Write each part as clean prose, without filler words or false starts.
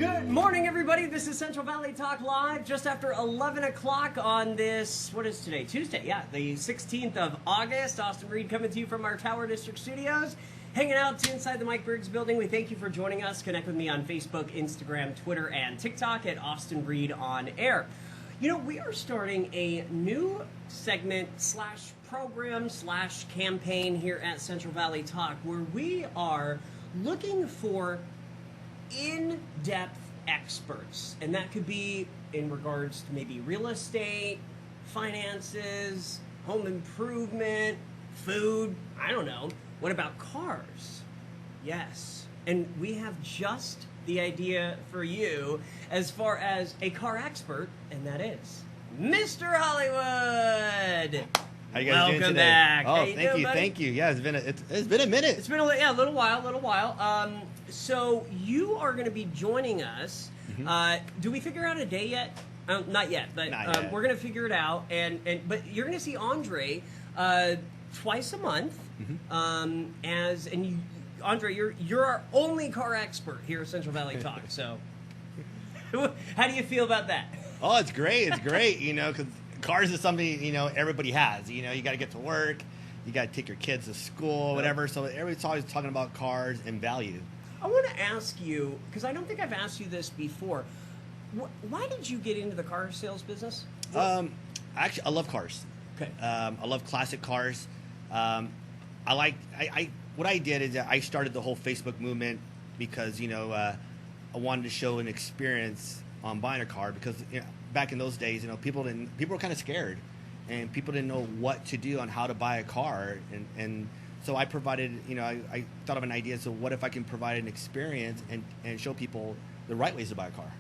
Good morning, everybody. This is Central Valley Talk Live just after 11 o'clock on this, what is today? Tuesday, yeah, the 16th of August. Austin Reed coming to you from our Tower District studios, hanging out inside the Mike Briggs building. We thank you for joining us. Connect with me on Facebook, Instagram, Twitter, and TikTok at Austin Reed on Air. You know, we are starting a new segment slash program slash campaign here at Central Valley Talk where we are looking for in-depth experts, and that could be in regards to maybe real estate, finances, home improvement, food, I don't know. What about cars? Yes. And we have just the idea for you as far as a car expert, and that is Mr. Hollywood. How you guys doing today? Welcome back. Oh, How you doing, buddy? thank you. Yeah, it's been a minute. It's been a little while. So you are going to be joining us. Mm-hmm. Do we figure out a day yet? Not yet, but we're going to figure it out. But you're going to see Andre twice a month. Mm-hmm. Andre, you're our only car expert here at Central Valley Talk. So, how do you feel about that? Oh, it's great. It's great. You know, because cars is something everybody has. You got to get to work, you got to take your kids to school, whatever. So everybody's always talking about cars and value. I want to ask you, because I don't think I've asked you this before. Why did you get into the car sales business? Actually, I love cars. Okay. I love classic cars. What I did is I started the whole Facebook movement because I wanted to show an experience on buying a car because back in those days people were kind of scared and people didn't know what to do on how to buy a car and so I provided I thought of an idea. So what if I can provide an experience and show people the right ways to buy a car?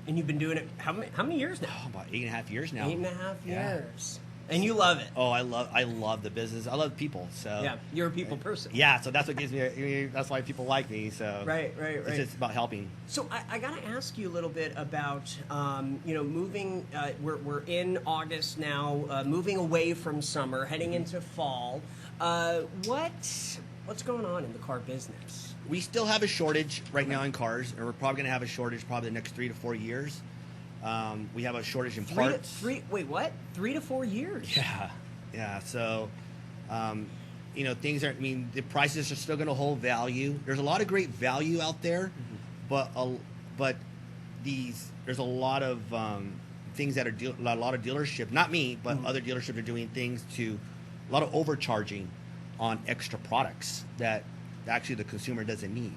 And you've been doing it how many years now? Oh, about 8.5 years now. 8.5 years. And you love it. Oh, I love the business. I love people. So yeah, you're a people person. Yeah, so that's what gives me. That's why people like me. So right. It's just about helping. So I got to ask you a little bit about moving. We're in August now, moving away from summer, heading into fall. What's going on in the car business? We still have a shortage right now in cars, and we're probably going to have a shortage probably the next 3 to 4 years. We have a shortage in parts. Wait, what? 3 to 4 years? Yeah. So, things aren't. I mean, the prices are still going to hold value. There's a lot of great value out there, mm-hmm. but there's a lot of things that are a lot of dealership. Not me, but mm-hmm. other dealerships are doing things to a lot of overcharging on extra products that actually the consumer doesn't need.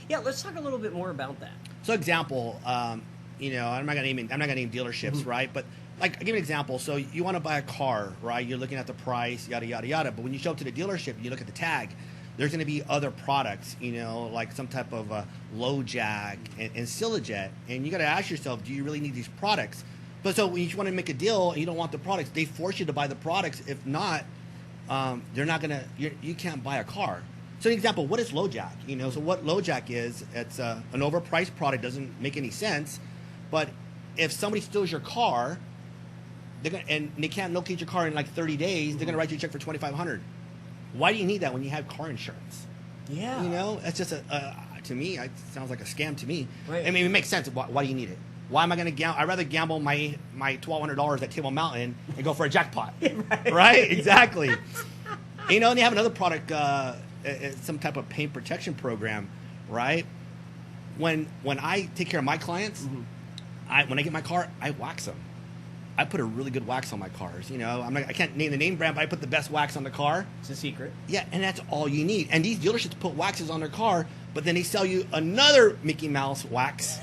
Yeah, let's talk a little bit more about that. So, example. I'm not gonna name dealerships, mm-hmm. right? But I'll give you an example. So you want to buy a car, right? You're looking at the price, yada yada yada. But when you show up to the dealership and you look at the tag, there's going to be other products, like some type of low jack and Silajet, and you got to ask yourself, do you really need these products? But so when you want to make a deal and you don't want the products, they force you to buy the products. If not, they're not gonna. You can't buy a car. So, an example, what is low jack? So what low jack is? It's an overpriced product. Doesn't make any sense. But if somebody steals your car, and they can't locate your car in like 30 days, they're going to write you a check for $2,500. Why do you need that when you have car insurance? Yeah. It's just to me, it sounds like a scam to me. Right. I mean, it makes sense. Why do you need it? Why am I going to gamble? I'd rather gamble my $1,200 at Table Mountain and go for a jackpot. Right? Exactly. And they have another product, some type of paint protection program, right? When I take care of my clients, mm-hmm. When I get my car, I wax them. I put a really good wax on my cars. I can't name the name brand, but I put the best wax on the car. It's a secret. Yeah, and that's all you need. And these dealerships put waxes on their car, but then they sell you another Mickey Mouse wax,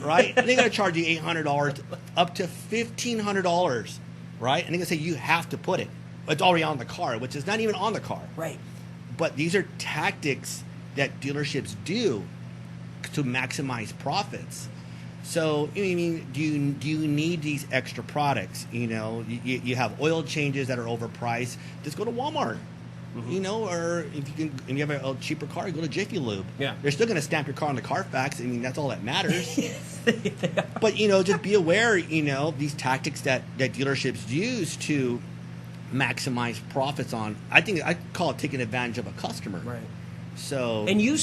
right? And they're going to charge you $800 up to $1,500, right? And they're going to say you have to put it. It's already on the car, which is not even on the car. Right. But these are tactics that dealerships do to maximize profits. So, do you need these extra products? You have oil changes that are overpriced. Just go to Walmart, mm-hmm. Or if you have a cheaper car, go to Jiffy Lube. Yeah. They're still going to stamp your car on the Carfax. I mean, that's all that matters. But, just be aware, these tactics that dealerships use to maximize profits on. I think I call it taking advantage of a customer. Right. So, And do you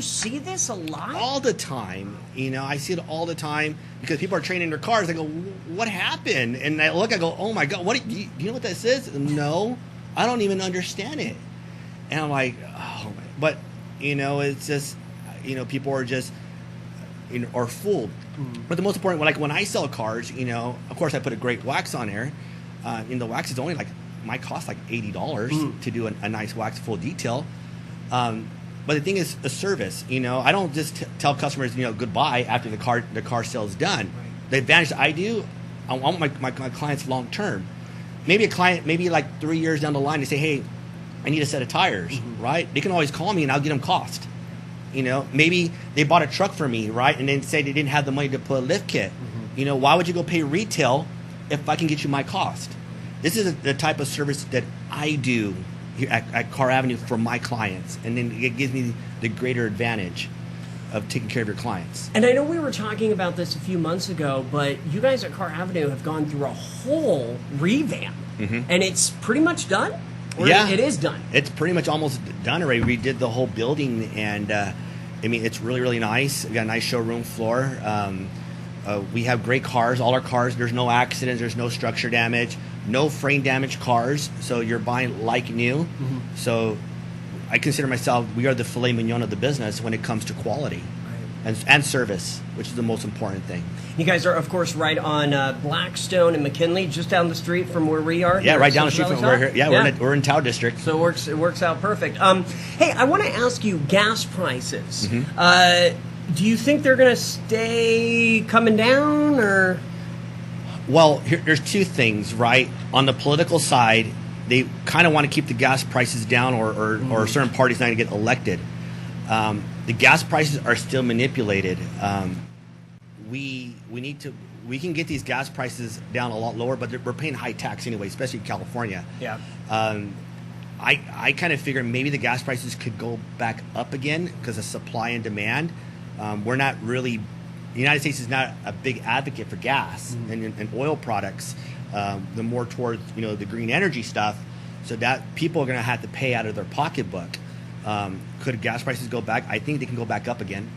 see this a lot? all the time, I see it all the time because people are trading their cars. I go, what happened? And I look, I go, oh my God, do you know what this is? No, I don't even understand it. And I'm like, oh, but it's just, people are just, are fooled. But the most important, like when I sell cars, of course I put a great wax on there. And the wax is only might cost like $80 to do a nice wax full detail. But the thing is a service, I don't just tell customers, goodbye after the car sale is done. Right. The advantage that I do, I want my clients long term. Maybe a client, like 3 years down the line, they say, hey, I need a set of tires, right? They can always call me and I'll get them cost. Maybe they bought a truck for me, right? And then say they didn't have the money to put a lift kit. Why would you go pay retail if I can get you my cost? This is the type of service that I do here at Car Avenue for my clients, and then it gives me the greater advantage of taking care of your clients. And I know we were talking about this a few months ago, but you guys at Car Avenue have gone through a whole revamp, and it's pretty much done? Or yeah, it is done. It's pretty much almost done already. We did the whole building, and it's really, really nice. We got a nice showroom floor. We have great cars. All our cars, there's no accidents, there's no structure damage, no frame damage cars. So you're buying like new. So I consider myself, we are the filet mignon of the business when it comes to quality and service, which is the most important thing. You guys are, of course, right on Blackstone and McKinley, just down the street from where we are. Yeah, right down the street from where we're here. Yeah, we're in Tower District. So it works out perfect. Hey, I want to ask you gas prices. Do you think they're going to stay coming down, or? Well, there's two things, right? On the political side, they kind of want to keep the gas prices down, or certain parties not to get elected. The gas prices are still manipulated. We can get these gas prices down a lot lower, but we're paying high tax anyway, especially in California. Yeah. I kind of figure maybe the gas prices could go back up again because of supply and demand. We're not really, the United States is not a big advocate for gas and oil products. The more towards the green energy stuff, so that people are going to have to pay out of their pocketbook. Could gas prices go back? I think they can go back up again.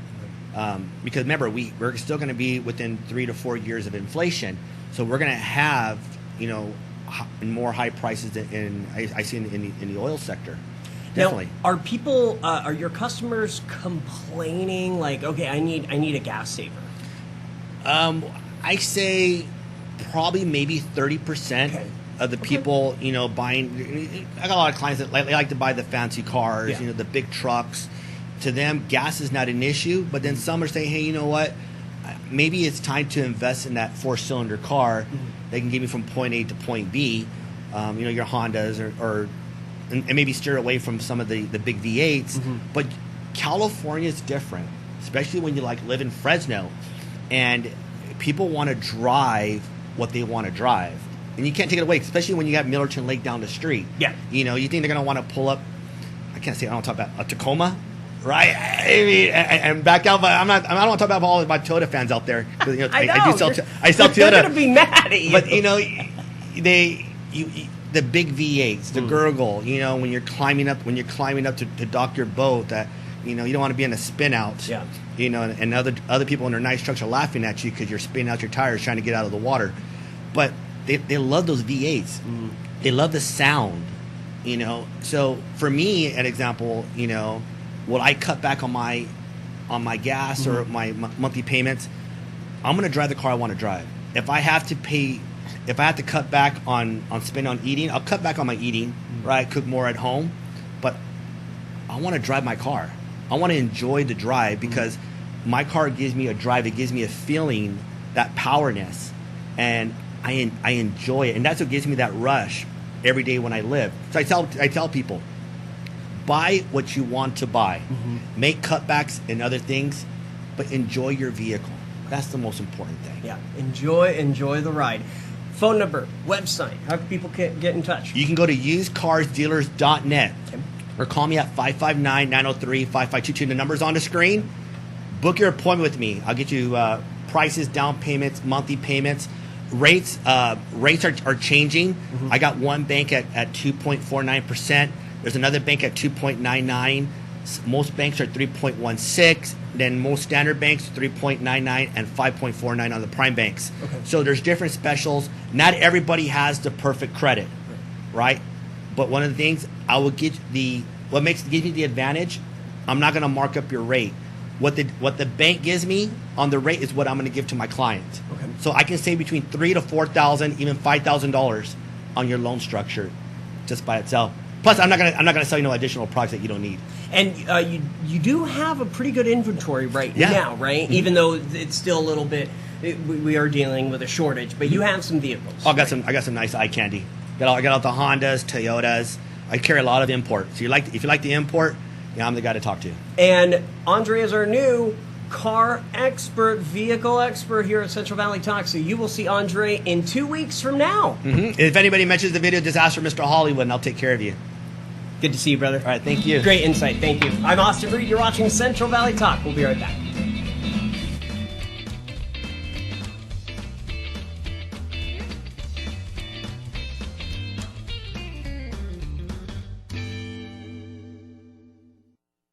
Because remember, we're still going to be within 3 to 4 years of inflation, so we're going to have more high prices than I see in the oil sector. Definitely. Now, are your customers complaining like, okay, I need a gas saver? I say probably maybe 30% of the people buying. I got a lot of clients that like to buy the fancy cars, the big trucks. To them, gas is not an issue, but then some are saying, hey, you know what? Maybe it's time to invest in that 4-cylinder car that can get me from point A to point B, your Hondas and maybe steer away from some of the big V8s. But California is different, especially when you live in Fresno, and people want to drive what they want to drive. And you can't take it away, especially when you got Millerton Lake down the street. Yeah. You think they're going to want to pull up, I don't want to talk about a Tacoma. Right, I mean, and back out, but I don't want to talk about all my Toyota fans out there. I know. I sell Toyota. They're gonna be mad at you. But the big V8s, the gurgle. When you're climbing up to dock your boat, that you don't want to be in a spin out. Yeah. And other people in their nice trucks are laughing at you because you're spinning out your tires trying to get out of the water. But they love those V8s. They love the sound. So for me, an example, will I cut back on my gas or my monthly payments? I'm going to drive the car I want to drive. If I have to cut back on spending on eating, I'll cut back on my eating, right? Cook more at home. But I want to drive my car. I want to enjoy the drive because my car gives me a drive. It gives me a feeling, that powerness. And I enjoy it. And that's what gives me that rush every day when I live. So I tell people, buy what you want to buy. Make cutbacks and other things, but enjoy your vehicle. That's the most important thing. Yeah, enjoy the ride. Phone number, website, how can people get in touch? You can go to usedcarsdealers.net or call me at 559-903-5522. The number's on the screen. Book your appointment with me. I'll get you prices, down payments, monthly payments. Rates are changing. I got one bank at 2.49%. There's another bank at 2.99. Most banks are 3.16. Then most standard banks 3.99 and 5.49 on the prime banks. Okay. So there's different specials. Not everybody has the perfect credit, right? But one of the things I will give gives me the advantage. I'm not going to mark up your rate. What the bank gives me on the rate is what I'm going to give to my client. Okay. So I can save between $3,000 to $4,000, even $5,000 on your loan structure, just by itself. Plus, I'm not gonna sell you no additional products that you don't need. And you do have a pretty good inventory right now, right? Mm-hmm. Even though it's still a little bit, we are dealing with a shortage, but you have some vehicles. Oh, I got some nice eye candy. I got out the Hondas, Toyotas. I carry a lot of import. So if you like the import, yeah, I'm the guy to talk to. And Andre is our new car expert, vehicle expert here at Central Valley Talk. So you will see Andre in 2 weeks from now. Mm-hmm. If anybody mentions the video, just ask for Mr. Hollywood, and I'll take care of you. Good to see you, brother. All right, thank you. Great insight. Thank you. I'm Austin Reed. You're watching Central Valley Talk. We'll be right back.